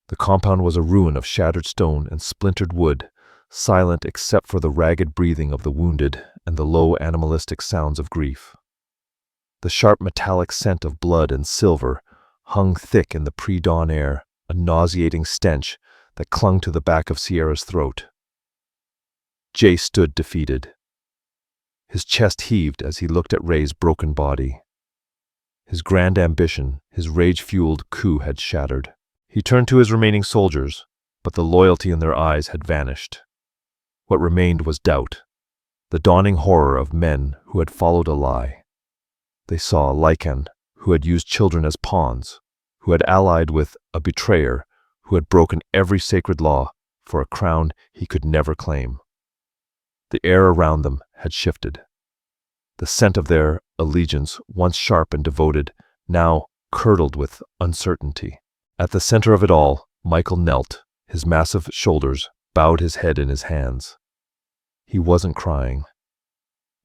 The compound was a ruin of shattered stone and splintered wood, silent except for the ragged breathing of the wounded and the low animalistic sounds of grief. The sharp metallic scent of blood and silver hung thick in the pre-dawn air, a nauseating stench that clung to the back of Sierra's throat. Jace stood defeated. His chest heaved as he looked at Ray's broken body. His grand ambition, his rage-fueled coup had shattered. He turned to his remaining soldiers, but the loyalty in their eyes had vanished. What remained was doubt, the dawning horror of men who had followed a lie. They saw Lycan, who had used children as pawns, who had allied with a betrayer, who had broken every sacred law for a crown he could never claim. The air around them had shifted. The scent of their allegiance, once sharp and devoted, now curdled with uncertainty. At the center of it all, Michael knelt, his massive shoulders bowed, his head in his hands. He wasn't crying,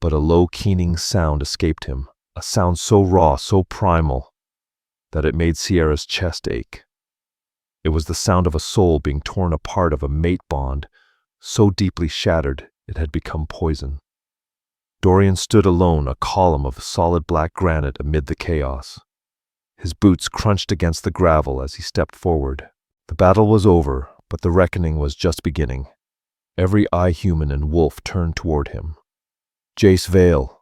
but a low, keening sound escaped him, a sound so raw, so primal, that it made Sierra's chest ache. It was the sound of a soul being torn apart, of a mate bond, so deeply shattered it had become poison. Dorian stood alone, a column of solid black granite amid the chaos. His boots crunched against the gravel as he stepped forward. The battle was over, but the reckoning was just beginning. Every eye human and wolf turned toward him. "Jace Vale."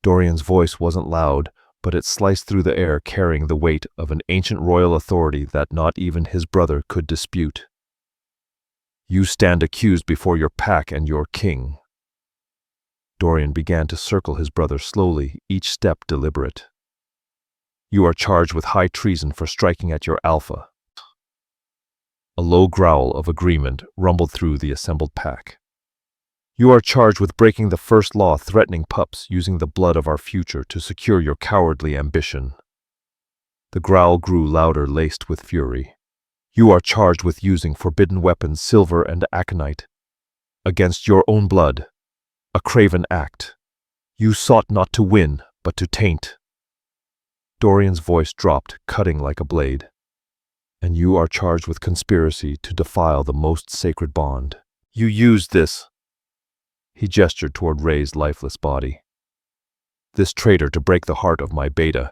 Dorian's voice wasn't loud, but it sliced through the air, carrying the weight of an ancient royal authority that not even his brother could dispute. "You stand accused before your pack and your king." Dorian began to circle his brother slowly, each step deliberate. "You are charged with high treason for striking at your alpha." A low growl of agreement rumbled through the assembled pack. "You are charged with breaking the first law, threatening pups, using the blood of our future to secure your cowardly ambition." The growl grew louder, laced with fury. "You are charged with using forbidden weapons, silver and aconite, against your own blood. A craven act. You sought not to win, but to taint." Dorian's voice dropped, cutting like a blade. "And you are charged with conspiracy to defile the most sacred bond. You used this." He gestured toward Ray's lifeless body. "This traitor to break the heart of my beta,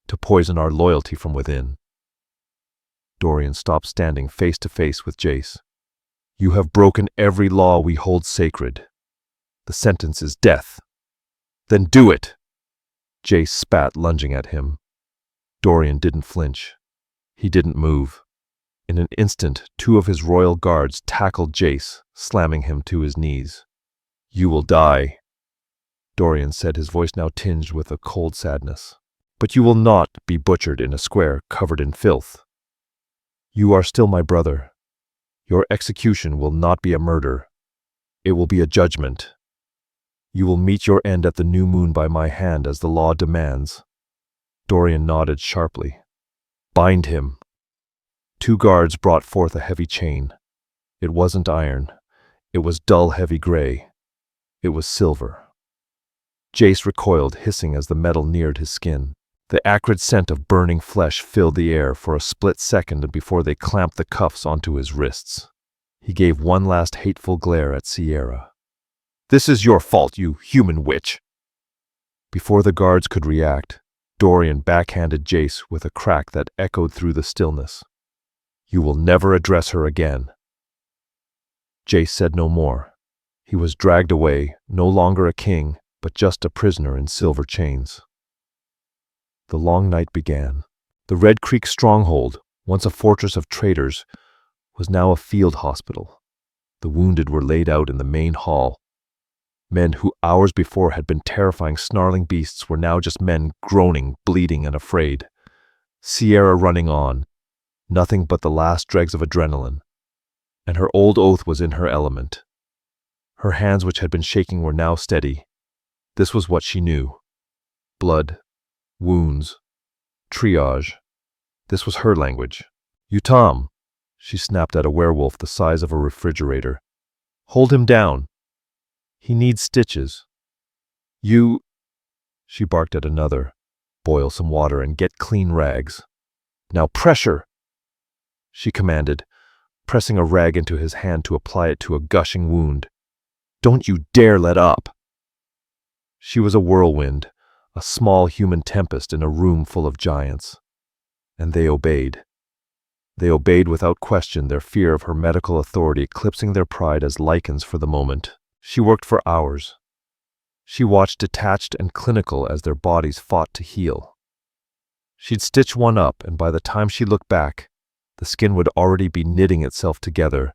to poison our loyalty from within." Dorian stopped, standing face to face with Jace. "You have broken every law we hold sacred. The sentence is death." "Then do it!" Jace spat, lunging at him. Dorian didn't flinch. He didn't move. In an instant, two of his royal guards tackled Jace, slamming him to his knees. "You will die," Dorian said, his voice now tinged with a cold sadness. "But you will not be butchered in a square covered in filth. You are still my brother. Your execution will not be a murder. It will be a judgment. You will meet your end at the new moon by my hand as the law demands." Dorian nodded sharply. "Bind him." Two guards brought forth a heavy chain. It wasn't iron. It was dull, heavy gray. It was silver. Jace recoiled, hissing as the metal neared his skin. The acrid scent of burning flesh filled the air for a split second before they clamped the cuffs onto his wrists. He gave one last hateful glare at Sierra. This is your fault, you human witch." Before the guards could react, Dorian backhanded Jace with a crack that echoed through the stillness. "You will never address her again." Jace said no more. He was dragged away, no longer a king, but just a prisoner in silver chains. The long night began. The Red Creek stronghold, once a fortress of traitors, was now a field hospital. The wounded were laid out in the main hall. Men who hours before had been terrifying, snarling beasts were now just men groaning, bleeding, and afraid. Sierra running on, nothing but the last dregs of adrenaline, and her old oath was in her element. Her hands, which had been shaking, were now steady. This was what she knew. Blood, wounds, triage. This was her language. "You Tom," she snapped at a werewolf the size of a refrigerator. "Hold him down. He needs stitches." "You," she barked at another. "Boil some water and get clean rags." "Now pressure," she commanded, pressing a rag into his hand to apply it to a gushing wound. "Don't you dare let up." She was a whirlwind, a small human tempest in a room full of giants. And they obeyed. They obeyed without question, their fear of her medical authority eclipsing their pride as lichens for the moment. She worked for hours. She watched detached and clinical as their bodies fought to heal. She'd stitch one up, and by the time she looked back, the skin would already be knitting itself together,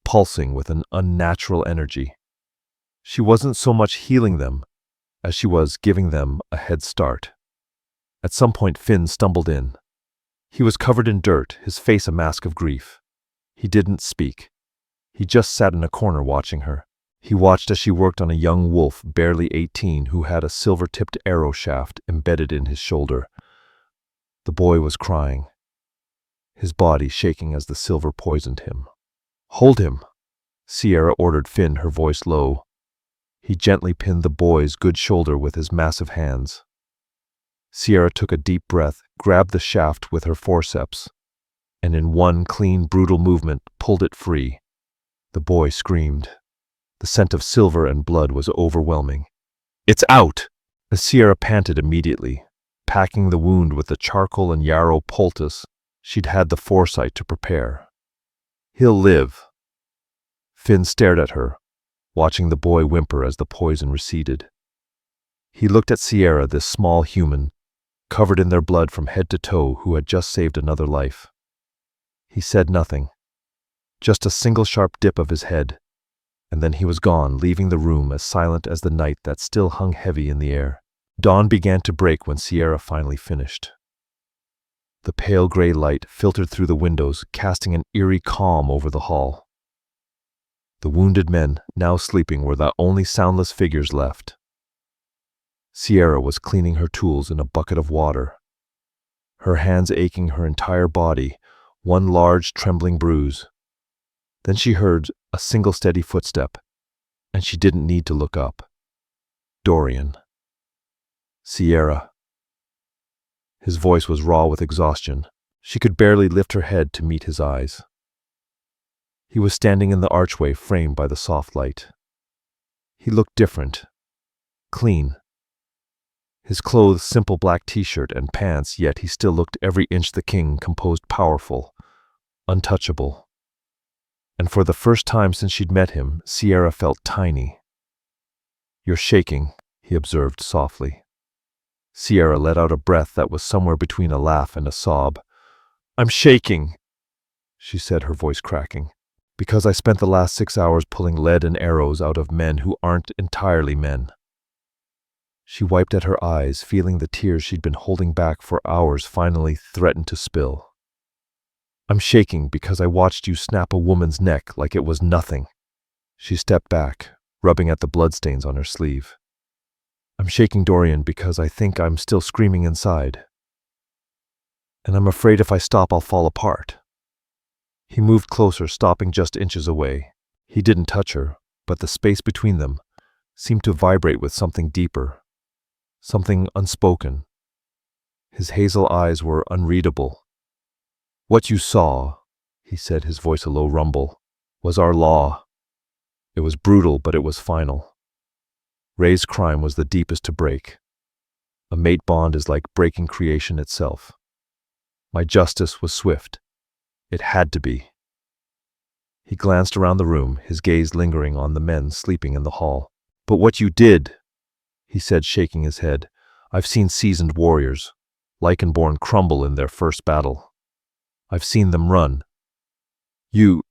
pulsing with an unnatural energy. She wasn't so much healing them as she was giving them a head start. At some point, Finn stumbled in. He was covered in dirt, his face a mask of grief. He didn't speak. He just sat in a corner watching her. He watched as she worked on a young wolf, barely 18, who had a silver-tipped arrow shaft embedded in his shoulder. The boy was crying, his body shaking as the silver poisoned him. "Hold him," Sierra ordered Finn, her voice low. He gently pinned the boy's good shoulder with his massive hands. Sierra took a deep breath, grabbed the shaft with her forceps, and in one clean, brutal movement pulled it free. The boy screamed. The scent of silver and blood was overwhelming. "It's out!" As Sierra panted immediately, packing the wound with the charcoal and yarrow poultice she'd had the foresight to prepare. "He'll live." Finn stared at her, watching the boy whimper as the poison receded. He looked at Sierra, this small human, covered in their blood from head to toe, who had just saved another life. He said nothing, just a single sharp dip of his head, and then he was gone, leaving the room as silent as the night that still hung heavy in the air. Dawn began to break when Sierra finally finished. The pale gray light filtered through the windows, casting an eerie calm over the hall. The wounded men, now sleeping, were the only soundless figures left. Sierra was cleaning her tools in a bucket of water, her hands aching her entire body, one large trembling bruise. Then she heard a single steady footstep, and she didn't need to look up. Dorian. "Sierra." His voice was raw with exhaustion. She could barely lift her head to meet his eyes. He was standing in the archway framed by the soft light. He looked different, clean. His clothes simple black t-shirt and pants, yet he still looked every inch the king, composed, powerful, untouchable. And for the first time since she'd met him, Sierra felt tiny. "You're shaking," he observed softly. Sierra let out a breath that was somewhere between a laugh and a sob. "I'm shaking," she said, her voice cracking, "because I spent the last 6 hours pulling lead and arrows out of men who aren't entirely men." She wiped at her eyes, feeling the tears she'd been holding back for hours finally threaten to spill. "I'm shaking because I watched you snap a woman's neck like it was nothing." She stepped back, rubbing at the bloodstains on her sleeve. "I'm shaking, Dorian, because I think I'm still screaming inside. And I'm afraid if I stop, I'll fall apart." He moved closer, stopping just inches away. He didn't touch her, but the space between them seemed to vibrate with something deeper, something unspoken. His hazel eyes were unreadable. "What you saw," he said, his voice a low rumble, "was our law. It was brutal, but it was final. Ray's crime was the deepest to break. A mate bond is like breaking creation itself. My justice was swift. It had to be. He glanced around the room, his gaze lingering on the men sleeping in the hall. But what you did, he said, shaking his head. I've seen seasoned warriors, Lycanborn, crumble in their first battle. I've seen them run. You,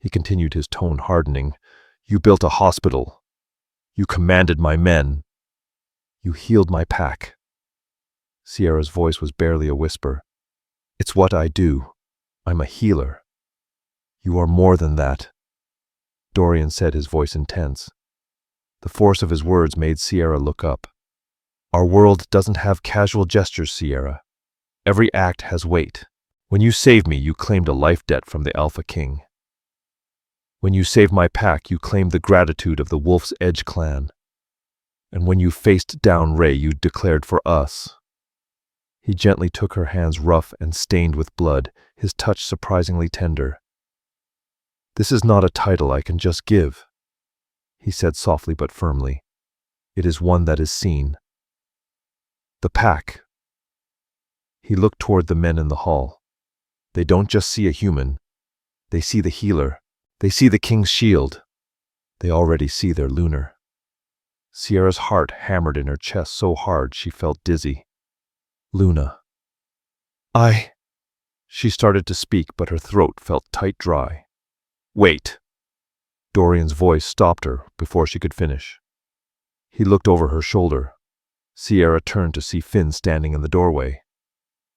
he continued, his tone hardening, you built a hospital. You commanded my men. You healed my pack. Sierra's voice was barely a whisper. It's what I do. I'm a healer. You are more than that, Dorian said, his voice intense. The force of his words made Sierra look up. Our world doesn't have casual gestures, Sierra. Every act has weight. When you saved me, you claimed a life debt from the Alpha King. When you saved my pack, you claimed the gratitude of the Wolf's Edge clan. And when you faced down Ray, you declared for us. He gently took her hands, rough and stained with blood, his touch surprisingly tender. This is not a title I can just give, he said softly but firmly. It is one that is seen. The pack. He looked toward the men in the hall. They don't just see a human. They see the healer. They see the king's shield. They already see their lunar. Sierra's heart hammered in her chest so hard she felt dizzy. Luna. She started to speak, but her throat felt tight dry. Wait. Dorian's voice stopped her before she could finish. He looked over her shoulder. Sierra turned to see Finn standing in the doorway.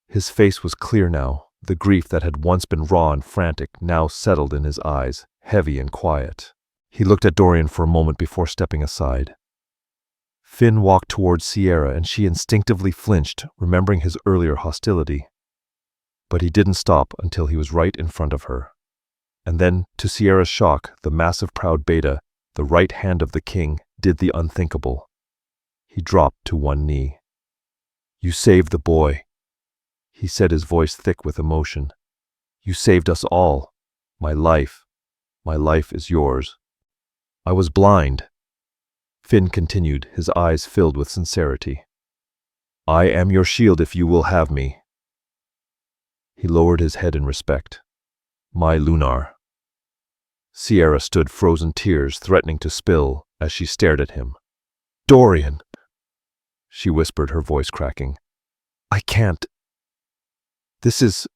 His face was clear now. The grief that had once been raw and frantic now settled in his eyes, heavy and quiet. He looked at Dorian for a moment before stepping aside. Finn walked towards Sierra, and she instinctively flinched, remembering his earlier hostility. But he didn't stop until he was right in front of her. And then, to Sierra's shock, the massive proud Beta, the right hand of the king, did the unthinkable. He dropped to one knee. You saved the boy, he said, his voice thick with emotion. You saved us all. My life is yours. I was blind, Finn continued, his eyes filled with sincerity. I am your shield if you will have me. He lowered his head in respect. My Lunar. Sierra stood, frozen, tears threatening to spill as she stared at him. Dorian, she whispered, her voice cracking. I can't. This is...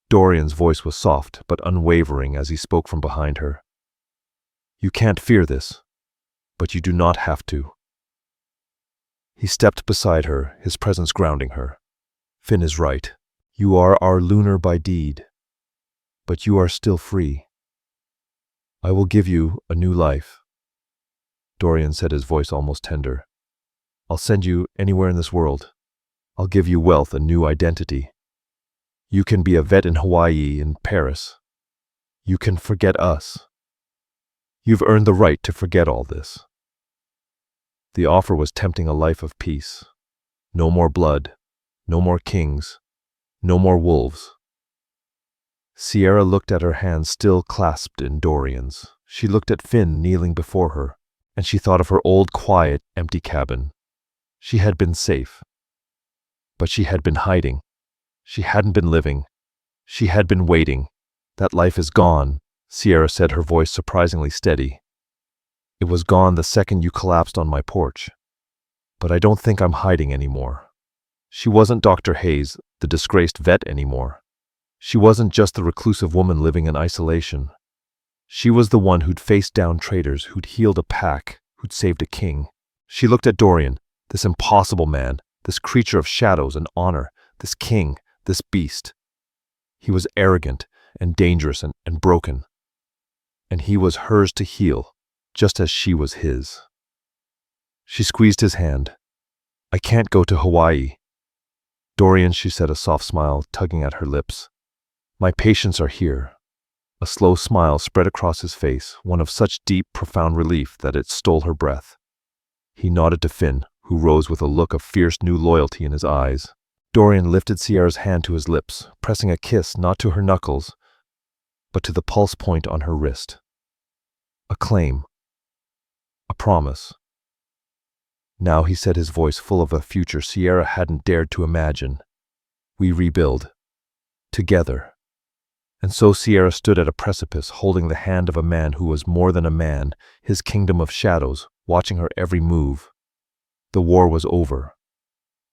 Dorian's voice was soft but unwavering as he spoke from behind her. You can't fear this, but you do not have to. He stepped beside her, his presence grounding her. Finn is right. You are our lunar by deed, but you are still free. I will give you a new life, Dorian said, his voice almost tender. I'll send you anywhere in this world. I'll give you wealth, a new identity. You can be a vet in Hawaii, in Paris. You can forget us. You've earned the right to forget all this. The offer was tempting, a life of peace. No more blood, no more kings, no more wolves. Sierra looked at her hands still clasped in Dorian's. She looked at Finn kneeling before her, and she thought of her old, quiet, empty cabin. She had been safe. But she had been hiding. She hadn't been living. She had been waiting. That life is gone, Sierra said, her voice surprisingly steady. It was gone the second you collapsed on my porch. But I don't think I'm hiding anymore. She wasn't Dr. Hayes, the disgraced vet, anymore. She wasn't just the reclusive woman living in isolation. She was the one who'd faced down traitors, who'd healed a pack, who'd saved a king. She looked at Dorian, this impossible man, this creature of shadows and honor, this king, this beast. He was arrogant and dangerous and broken. And he was hers to heal, just as she was his. She squeezed his hand. I can't go to Hawaii. Dorian, she said, a soft smile tugging at her lips. My patients are here. A slow smile spread across his face, one of such deep, profound relief that it stole her breath. He nodded to Finn, who rose with a look of fierce new loyalty in his eyes. Dorian lifted Sierra's hand to his lips, pressing a kiss not to her knuckles, but to the pulse point on her wrist. A claim. a promise. Now he said, his voice full of a future Sierra hadn't dared to imagine. We rebuild. Together. And so Sierra stood at a precipice, holding the hand of a man who was more than a man, his kingdom of shadows, watching her every move. The war was over.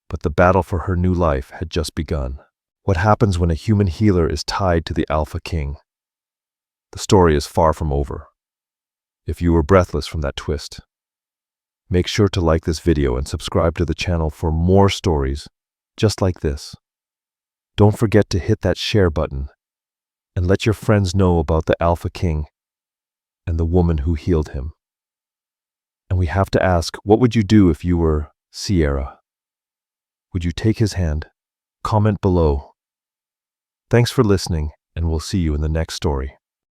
But the battle for her new life had just begun. What happens when a human healer is tied to the Alpha King? The story is far from over. If you were breathless from that twist, make sure to like this video and subscribe to the channel for more stories just like this. Don't forget to hit that share button and let your friends know about the Alpha King and the woman who healed him. And we have to ask, what would you do if you were Sierra? Would you take his hand? Comment below. Thanks for listening, and we'll see you in the next story.